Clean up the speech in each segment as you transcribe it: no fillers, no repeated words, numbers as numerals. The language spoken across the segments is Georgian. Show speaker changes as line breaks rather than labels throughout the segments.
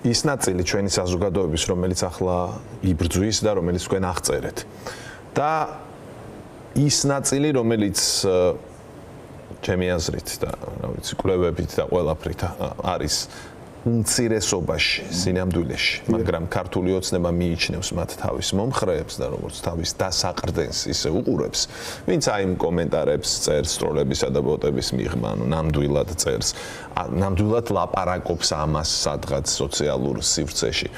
ის ნაწილი ჩვენი საზოგადოების, რომელიც ახლა იბრძვის და რომელიც თქვენ აღწერეთ. და ის ნაწილი, რომელიც ჩემი აზრით და რა ვიცი, კვლევებით და ყველაფრით არის უმცირესობაში, სინამდვილეში, მაგრამ ქართული ოცნება მიიჩნევს მათ თავის მომხრეებს და როგორც თავის დასაყრდენს ისე უყურებს, ვინც აი იმ კომენტარებს წერს, სტროლებისა და ბოტების მიღმა, ნამდვილად წერს, ნამდვილად ლაპარაკობს ამას სადღაც სოციალურ სივრცეში.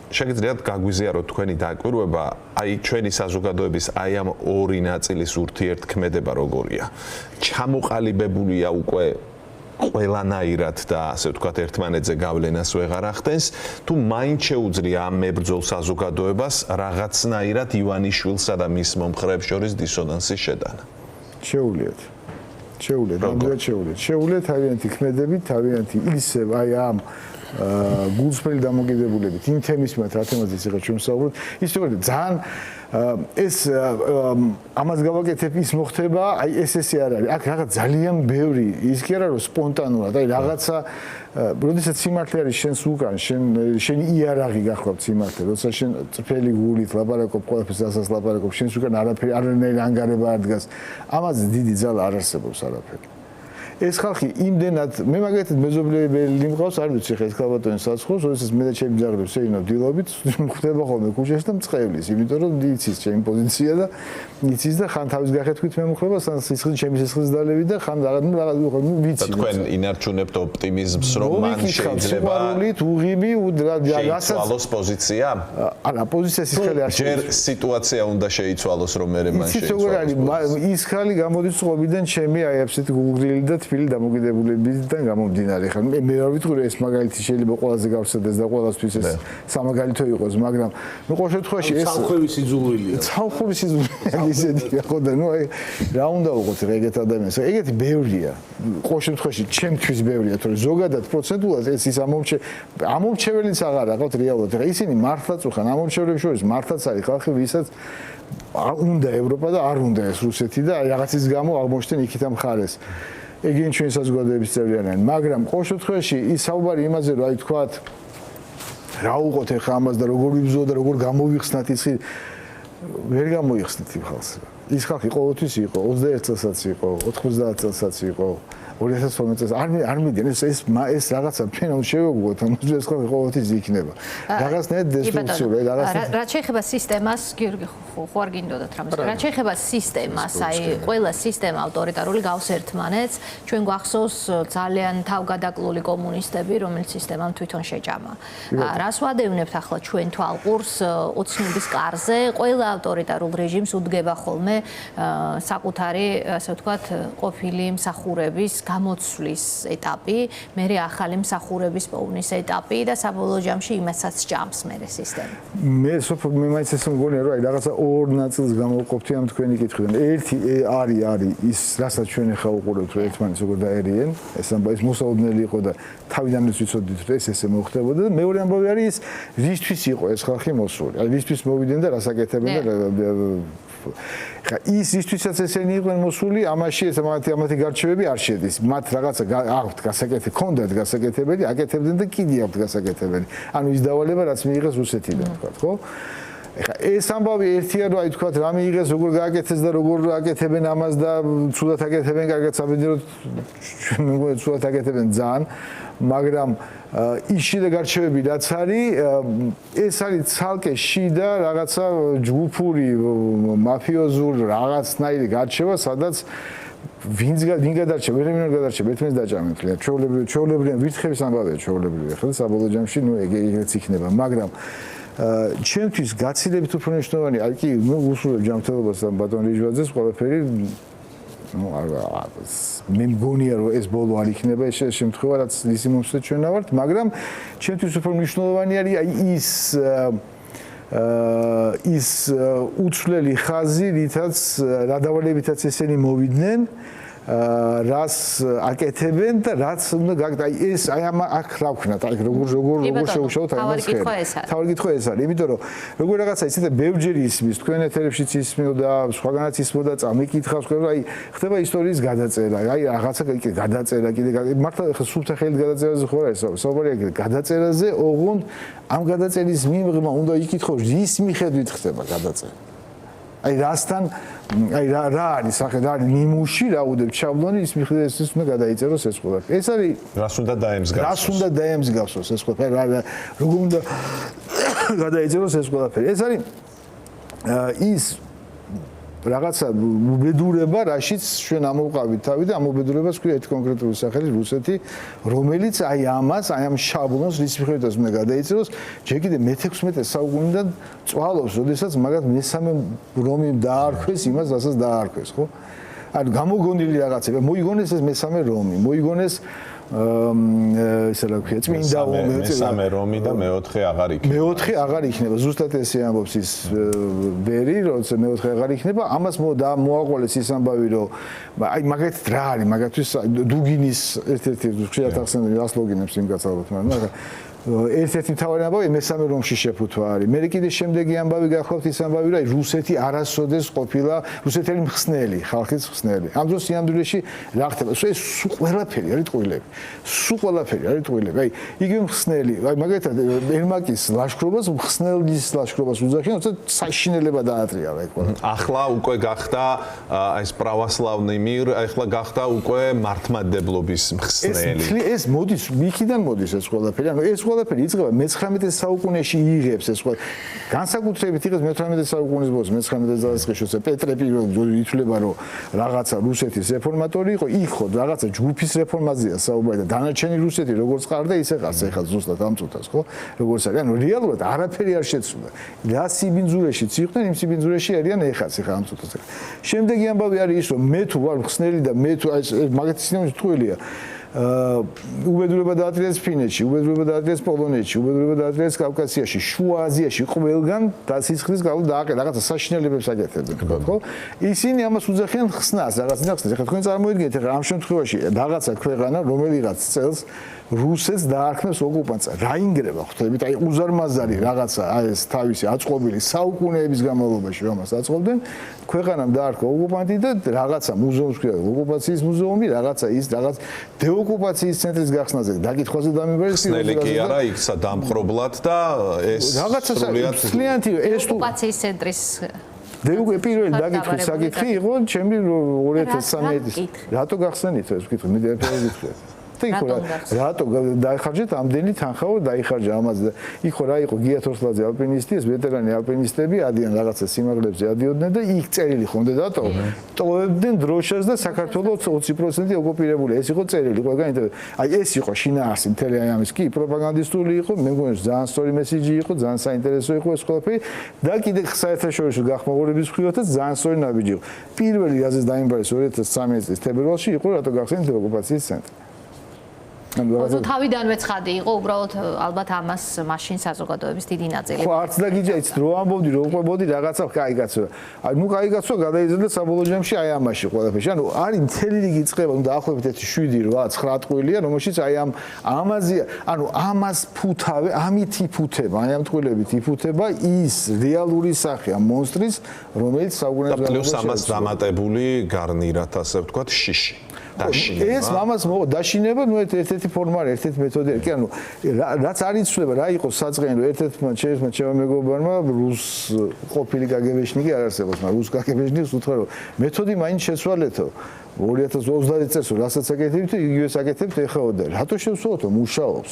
შეგიძლიათ გაგვიზიაროთ თქვენი დაკვირვება, აი ჩვენი საზოგადოების აი ამ ორი ნაწილის ურთიერთქმედება როგორია? ჩამოყალიბებულია უკვე ყველანაირად და ასე ვთქვათ ერთმანეთზე გავლენას ვეღარ ახდენს, თუ მაინც შეუძლია ამ მებრძოლ საზოგადოებას რაღაცნაირად ივანიშვილსა და მის მომხრეებს შორის დისონანსის შეტანა?
შეუძლიათ. შეუძლიათ თავიანთი ქმედებით, თავიანთი ისე აი ამ გულწრფელი დამოკიდებულებით იმ თემის მიმართ, რა თემაზეც იღებს ჩვენ საუბრობთ, ის უბრალოდ ძალიან ეს ამას გავაკეთებ ის მოხდება, აი ესე არ არის. აქ რაღაც ძალიან ბევრი ის კი არა რომ სპონტანურად, აი რაღაცა როდესაც სიმართლე არის შენს უკან, შენი იარაღი გახლავთ სიმართლე, როცა შენ წრფელი გულით ლაპარაკობ ყველაფერს რასაც ლაპარაკობ, შენს უკან არანაირი ანგარება არ დგას. ამაზე დიდი ძალა არ არსებობს არაფერი. ეს ხალხი იმდენად მე მაგალითად მეზობლებელი მყავს, არ ვიცი ხა ეს ქალბატონი საცხოს, როდესაც მე და ჩემი ძაღლები შეინო დილობით, ხდება ხოლმე ქუჩაში და მწყევლის, იმიტომ რომ იცის ჩემი პოზიცია და იცის და ხან თავის გახეთქვით მე მომხრება, სან სისხლი ჩემი სისხლის დალევი და ხან რაღაც ვიცი.
თქვენ ინარჩუნებთ ოპტიმიზმს, რომ მან შეიძლება
სიყვარულით, უღიბი, რასაც
შეიცვალოს პოზიცია?
არა, პოზიცია სიცხელი არ
ჯერ სიტუაცია უნდა შეიცვალოს, რომ მე მან
შეიცვალოს. ის ხალი გამოდის წყობიდან ჩემი აი აფსეთი გულგრილი და თბილი დამოკიდებულებიდან გამომდინარე. ხან მე არ ვიტყვი ეს მაგალითი შეიძლება ყველაზე გავსადეს და ყველასთვის ეს სამაგალითო იყოს, მაგრამ ნუ ყოველ შემთხვევაში ეს
ცალხვევი სიძულვილია.
ცალხვევი სიძულვილია ისეთი ხო და ნუ აი რა უნდა უყოთ ეგეთ ადამიანს. ეგეთი ბევრია. ყოველ შემთხვევაში ჩემთვის ბევრია, თორე ზოგადად პროცენტულად ეს ის ამომრჩეველიც აღარ აყავთ რეალურად. ეხლა ისინი მართლაც უხან ამომრჩეველებს შორის მართლაც არის ხალხი, ვისაც უნდა ევროპა და არ უნდა ეს რუსეთი და რაღაცის გამო აღმოჩნდნენ იქით ამ ხარეს. ეგენი ჩვენი საზოგადოების წევრი არიან, მაგრამ ყოველ შემთხვევაში ის საუბარი იმაზე, რომ აი თქვათ რა უყოთ ახლა ამას და როგორ ვიბრძო და როგორ გამოვიხსნათ ის ვერ გამოიხსნით იმ ხალხს. ის ხალხი ყოველთვის იყო, 21 წელსაც იყო, 90 წელსაც იყო, 2012 წელს არ მიდიან ეს რაღაცა ფენომენ შევეგუოთ, ეს ხალხი ყოველთვის იქნება. რაღაცნაირად დესტრუქციული, რაღაცნაირად.
რაც შეეხება სისტემას, გიორგი ხო არ გინდოდათ რამეს. რაც შეეხება სისტემას, აი ყველა სისტემა ავტორიტარული გავს ერთმანეთს. ჩვენ გვახსოვს ძალიან თავგადაკლული კომუნისტები, რომელიც სისტემამ თვითონ შეჭამა. რას ვადევნებთ ახლა ჩვენ თვალყურს ოცნების კარზე, ყველა ავტორიტარულ რეჟიმს უდგება ხოლმე საკუთარი, ასე ვთქვათ, ყოფილი მსახურების გამოცვლის ეტაპი, მერე ახალი მსახურების პოვნის ეტაპი და საბოლოო ჯამში იმასაც ჭამს მერე სისტემა.
მე მაინც ეს მგონია, რომ აი რაღაცა ორ ნაწილს გამოვყოფთი ამ თქვენი კითხვიდან. ერთი არის ის, რასაც ჩვენ ახლა უყურებთ, რომ ერთმანეთს როგორ დაერიან, ეს მოსაოდნელი იყო და თავიდანაც ვიცოდით, რომ ეს ესე მოხდებოდა და მეორე ამბავი არის ის, რისთვის იყო ეს ხალხი მოსული. აი რისთვის მოვიდნენ და რას აკეთებენ და ხა ისთვისაც ესენი იყვნენ მოსული, ამაში ეს ამათი გარჩევები არ შედის. მათ რაღაცა აქვთ გასაკეთებელი, ქონდათ გასაკეთებელი, აკეთებდნენ და კიდე აქვთ გასაკეთებელი. ანუ ის დავალება რაც მიიღეს რუსეთიდან, თქვა, ხო? ეხა ეს ამბავი ერთია, რომ აი თქვა, რა მიიღეს, როგორ გააკეთეს და როგორ აკეთებენ ამას და ცუდად აკეთებენ, კარგად საბედნიეროდ ჩვენ მეგონი ცუდად აკეთებენ ძალიან, მაგრამ ის შიდა გარჩევები რაც არის, ეს არის ცალკე შიდა რაღაცა ჯგუფური, მაფიოზური რაღაცნაირი გარჩევა, სადაც ვინ გადარჩება, ვერ გადარჩება, ერთმანეთს დაჭამენ. ჩვეულებრივი ვირთხების ამბავია ჩვეულებრივი, ხო, საბოლოო ჯამში ნუ ეგეც იქნება, მაგრამ ჩემთვის გაცილებით უფრო მნიშვნელოვანი, აი კი, ნუ უსურვებ ჯანმრთელობას და ბატონ რიჟვაძეს ყველაფერი მე მგონია რომ ეს ბოლო არ იქნება ეს შემთხვევა რაც ისი მომსწრე ჩვენ ავართ, მაგრამ ჩემთვის უფრო მნიშვნელოვანი არის აი ის უცვლელი ხაზი, რითაც რა დავალებითაც ესენი მოვიდნენ რას აკეთებენ და რაც უნდა გაკეთდეს. აი ეს აი აქ რა ვქნათ, აი როგორ შევშოვოთ აი ეს ხერი. თავი კითხვა ეს არის, იმიტომ რომ როგორ რაღაცა ისეთი ბევრჯერ ისმის, თქვენ ეთერებშიც ისმოდა, სხვაგანაც ისმოდა, წამიკითხავს, აი ხდება ისტორიის გადაწერა, აი რაღაცა კიდე გადაწერა, მართლა სულთა ხელით გადაწერაზე ხო არა ეს საუბარია კიდე გადაწერაზე, ოღონდ ამ გადაწერის მიმღმა უნდა იკითხოს რის მიხედვით ხდება გადაწერა. აი რასთან აი რა არის სახე რა არის ნიმუში რა უდებ შაბლონი ის მიხედვით ეს უნდა გადაიწეროს ეს ყველაფერი. ეს არის
რას უნდა დაემსგავსოს.
რას უნდა დაემსგავსოს ეს ყველაფერი როგორ უნდა გადაიწეროს ეს ყველაფერი. ეს არის ის რაღაცა უბედურება, რაშიც ჩვენ ამოვყავით თავი და ამ უბედურებას ქვია ერთი კონკრეტული სახელი რუსეთი, რომელიც აი ამას, აი ამ შაბლონს რის მიხედვითაც უნდა გადაიწეროს, ჯერ კიდევ მე-16 საუკუნიდან წვალობს, როდესაც მაგათ მესამე რომი დაარქვეს იმას, რასაც დაარქვეს, ხო? ანუ გამოგონილი რაღაცა, მოიგონეს ეს მესამე რომი, მოიგონეს ისე რა ქვია, წმინდა
მესამე რომი და მეოთხე აღარ იქნება.
მეოთხე აღარ იქნება. ზუსტად ესე ამბობს ის ბერი, როცა მეოთხე აღარ იქნება, ამას მოაყოლეს ის ამბავი, რომ აი მაგათით რა არის, მაგათთვის დუგინის ერთ-ერთი ხშირად ახსენებული ასლოგინებს იმ კაცალბათ, მაგრამ ერთ-ერთი მთავარი ამბავი მესამე რომში შეფუთვა არის. მე კიდე შემდეგი ამბავი გახლავთ ის ამბავი, რომ რუსეთი არასოდეს ყოფილა რუსეთელი მხსნელი, ხალხის მხსნელი. ამ დროს სიამდვილეში რა ხდება? ეს სულ ყველაფერი არის ტყუილები. სულ ყველაფერი არის ტყუილები. აი იგივე მხსნელი, აი მაგალითად ერმაკის ლაშქრობას მხსნელის ლაშქრობას უძახიან, თუმცა საშინელება დაატრიალა ეგ ყველა.
ახლა უკვე გახდა ეს პრავოსლავნი მირ, ახლა გახდა უკვე მართლმადიდებლობის მხსნელი.
ეს მოდის, იქიდან მოდის ეს ყველაფერი. ანუ ეს ყველაფერი იწყება მე-19 საუკუნეში იღებს ეს ყველა. განსაკუთრებით იღებს მე-18 საუკუნის ბოლოს, მე-19 წელს პეტრე პირველი ითვლება, რომ რაღაცა რუსეთის რეფორმატორი იყო, იქ ხო რაღაცა ჯგუფის რეფორმაზეა საუბარი და დანარჩენი რუსეთი როგორც ყარდა, ისე ყარს ეხლა ზუსტად ამ წუთას, ხო? როგორც არის. ანუ რეალურად არაფერი არ შეცვლა. რა სიბინძურეშიც იყვნენ, იმ სიბინძურეში არიან ეხაც ეხლა ამ წუთას. შემდეგი ამბავი არის ის, რომ მე თუ ვარ მხსნელი და მე თუ აი მაგათი სისტემა ტყუილია. უბედურება დაატრიალეს ფინეთში, უბედურება დაატრიალეს პოლონეთში, უბედურება დაატრიალეს კავკასიაში, შუა აზიაში ყველგან დასისხლის გავლენა დააკეთა, რაღაცა საშინელებებს აკეთებდნენ, ხო? ისინი ამას უძახიან ხსნას, რაღაც ხსნას. ეხლა თქვენ წარმოიდგინეთ, ეხლა ამ შემთხვევაში რაღაცა ქვეყანა, რომელიღაც წელს რუსეთს დაარქმევს ოკუპანტს. რა ინგრევა ხვდებით? აი უზარმაზარი რაღაცა, აი ეს თავისი აწყობილი საუკუნეების განმავლობაში რომას აწყობდნენ, ქვეყანამ დაარქვა ოკუპანტი და რაღაცა მუზეუმს ქვია, ოკუპაციის მუზეუმი, რაღაცა ის რაღაც დეოკუპაციის центრის გახსნაზე დაკითხვაზე დამიბარეს
ხსნელი კი არა, იქცა დამხრობლად და ეს
რაღაცა სლიანტი ეს
ოკუპაციის ცენტრის
პირველი დაკითხვის საკითხი იყო ჩემი 2013 რატო გახსენით ეს ვკითხე მე დაიფერე რატო დაიხარჯეთ ამდენი თანხაო დაიხარჯა ამაზე და იქ ხო რა იყო გია თორსლაძე ალპინისტი ეს ვეტერანი ალპინისტები ადიან რაღაცა სიმაღლებზე ადიოდნენ და იქ წერილი ხონდა დატო ტოვებდნენ დროშას და საქართველოს 20% ოკუპირებული ეს იყო წერილი ყველგან აი ეს იყო შინაარსი მთელი აი ამის კი პროპაგანდისტული იყო მე მგონი ძალიან სწორი მესიჯი იყო ძალიან საინტერესო იყო ეს ყველაფერი და კიდე საერთაშორისო გახმოვანების მხრივაც ძალიან სწორი ნაბიჯი იყო პირველი რაზეც დაიმბარეს 2013 წლის თებერვალში იყო რატო გახსენით ოკუპაციის ცენტრი
ოზო თავიდანვე ცხადი იყო უბრალოდ ალბათ ამას მაშინ საზოგადოების დიდი ნაწილი.
ხო არც და გიჯა იცით რო ამბობდი რო უყვებოდი რაღაცა კაი კაცო. აი ნუ კაი კაცო გადაიზრდა საბოლოო ჯამში აი ამაში ყველაფერში. ანუ არის მთელი რიგი წყება, ნუ დაახლოებით 7, 8, 9 ტყუილია, რომელშიც აი ამაზია, ანუ ამას ფუთავე, ამით იფუთება, აი ამ ტყუილებით იფუთება ის რეალური სახე ამ მონსტრის, რომელიც საუკუნეებს
განმავლობაში პლუს ამას დამატებული გარნირად ასე ვთქვათ შიში.
ეს მამას დაშინება ნუ ერთ-ერთი ფორმა არის, ერთ-ერთი მეთოდი არის. კი ანუ რაც არ იცვლება, რა იყო საწყენი, რომ ერთ-ერთმა ჩემმა მეგობარმა რუს ყოფილი კგბ-შნიკი არ არსებობს, მაგრამ რუს კგბ-შნიკს უთხრა, რომ მეთოდი მაინც შეცვალეთო. 2030 წელს რასაც აკეთებთ, იგივეს აკეთებთ ეხაოდა. რატო შევსვათო? მუშაობს.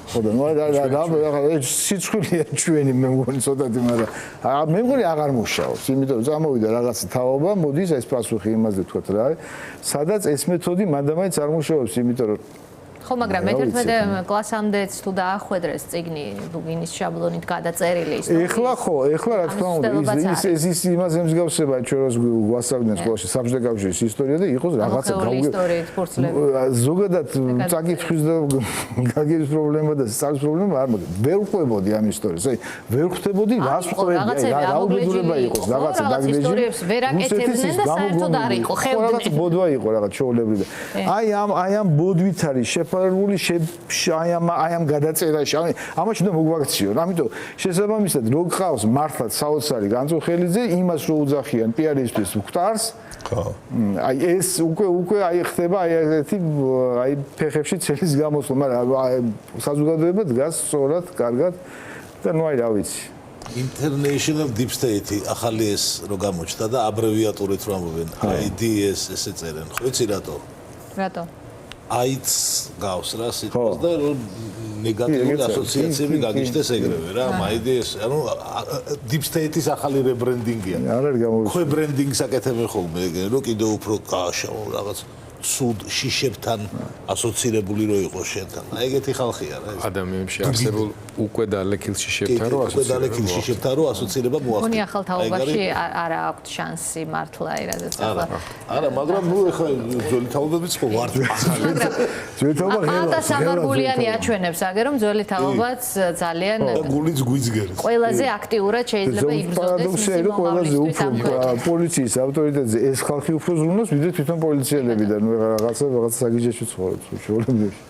ხო და ნუ რა სიცხვილია ჩვენი მე მგონი ცოტათი, მაგრამ მე მგონი აღარ მუშაობს, იმიტომ რომ წამოვიდა რაღაც თაობა, მოდის ეს პასუხი იმაზე თქვათ რა არის. სადაც ეს მეთოდი მანდამაინც არ მუშაობს, იმიტომ რომ
ხო, მაგრამ მე-11 კლასამდეც თუ დაახვედრეს წიგნი ლუგინის შაბლონით გადაწერილი ისტორიის.
ეხლა რა თქმა უნდა ის იმაზე მსგავსება ჩვენ როს გვასწავლდნენ სკოლაში საბჭოთა კავშირის ისტორია და იყოს რაღაცა
ისტორიით ფურცლები.
ზოგადად წაკითხვის და გაგების პრობლემა და სწავლის პრობლემა არ მოდი. ვერ ყვებოდი ამ ისტორიას. აი, ვერ ხვდებოდი რას ყვებოდი, რა უბედურება იყოს, რაღაცა დაგრეჯი.
ისტორიებს ვერ აკეთებდნენ და საერთოდ არ იყო, ხევდნენ.
რაღაც ბოდვა იყო რაღაც ჩაოლებრივი. აი ამ ბოდვით არის შეფარებული აი ამ გადაწერაში. ამაში უნდა მოგვაქციონ. ამიტომ შესაბამისად რო გყავს მართლაც საოცარი განწუხელიძე, იმას რო უძახიან პიარისთვის ვკტარს.
ხო.
აი ეს უკვე აი ხდება აი ფეხებში ცელის გამოსვლა, მაგრამ საზოგადოება დგას სწორად, კარგად და ნუ აი რა ვიცი.
International Deep State ახალი ეს რო გამოჩნდა და აბრევიატურით რო ამბობენ IDS ესე წერენ. ხო იცი რატო?
რატო?
AIDS გავს რა სიტყვას და ნეგატიური ასოციაციები გაგიჩნდეს ეგრევე რა IDS ანუ Deep State-ის ახალი რებრენდინგია.
არ არის გამოვიდა.
ხო ბრენდინგს აკეთებენ ხოლმე ეგრე რომ კიდევ უფრო კაშაო რაღაც სუდ შიშებთან ასოცირებული რო იყოს შენთან. აი ეგეთი ხალხია რა ეს.
ადამიანებში არსებულ უკვე დალექილ შიშებთან რო
უკვე დალექილ შიშებთან რო ასოცირება მოახდინა.
მონი ახალ თაობაში არ აქვს შანსი მართლა რაზეც ახლა.
არა, მაგრამ ნუ ეხლა ძველი თაობებიც ხო ვართ.
ძველი თაობა ღერო.
და სამარგულიანი აჩვენებს აგერ რომ ძველი თაობაც ძალიან
გულიც გვიძგერს.
ყველაზე აქტიურად შეიძლება იბრძოდეს
მისი ყველაზე უფრო პოლიციის ავტორიტეტზე ეს ხალხი უფრო ზრუნავს ვიდრე თვითონ პოლიციელები და ნუ რაღაცა საგიჟეში ცხოვრობს.